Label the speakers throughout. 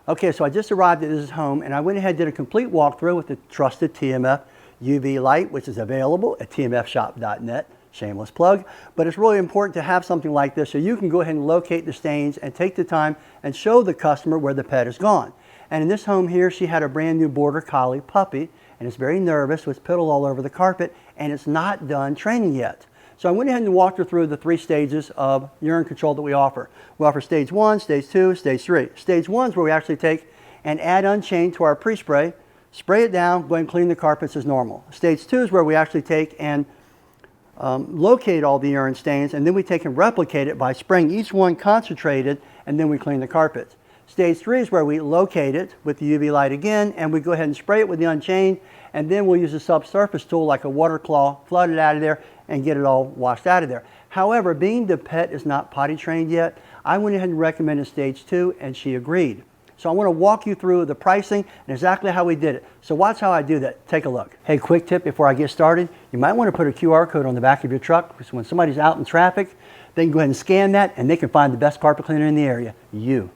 Speaker 1: Okay, so I just arrived at his home and I went ahead and did a complete walkthrough with the trusted TMF UV light, which is available at tmfshop.net. Shameless plug, but it's really important to have something like this so you can go ahead and locate the stains and take the time and show the customer where the pet is gone. And in this home here, she had a brand new Border Collie puppy and it's very nervous with piddle all over the carpet and it's not done training yet. So I went ahead and walked her through the 3 stages of urine control that we offer. We offer stage 1, stage 2, stage 3. Stage 1 is where we actually take and add Unchained to our pre-spray, spray it down, go ahead and clean the carpets as normal. Stage 2 is where we actually take and locate all the urine stains, and then we take and replicate it by spraying each one concentrated, and then we clean the carpets. Stage 3 is where we locate it with the UV light again, and we go ahead and spray it with the Unchained, and then we'll use a subsurface tool like a water claw, flood it out of there, and get it all washed out of there. However, being the pet is not potty trained yet, I went ahead and recommended stage 2, and she agreed. So I want to walk you through the pricing and exactly how we did it. So watch how I do that. Take a look. Hey, quick tip before I get started. You might want to put a QR code on the back of your truck because when somebody's out in traffic, they can go ahead and scan that and they can find the best carpet cleaner in the area, you.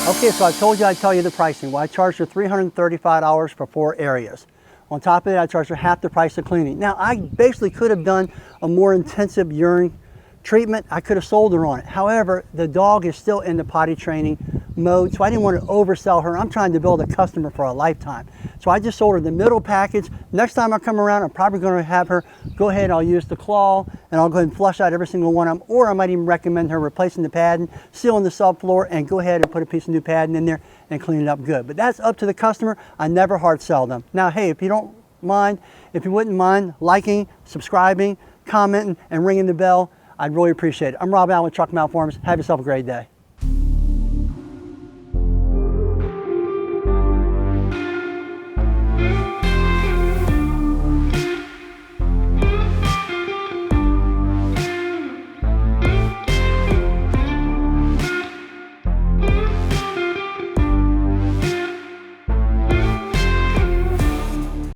Speaker 1: Okay, so I told you I'd tell you the pricing. Well, I charged her $335 for 4 areas. On top of that, I charged her half the price of cleaning. Now, I basically could have done a more intensive urine treatment. I could have sold her on it. However, the dog is still in the potty training mode, so I didn't want to oversell her. I'm trying to build a customer for a lifetime. So I just sold her the middle package. Next time I come around, I'm probably going to have her go ahead, I'll use the claw, and I'll go ahead and flush out every single one of them, or I might even recommend her replacing the padding, sealing the subfloor, and go ahead and put a piece of new padding in there and clean it up good. But that's up to the customer. I never hard sell them. Now, hey, if you don't mind, if you wouldn't mind liking, subscribing, commenting, and ringing the bell, I'd really appreciate it. I'm Rob Allen with TruckMountForums. Have yourself a great day.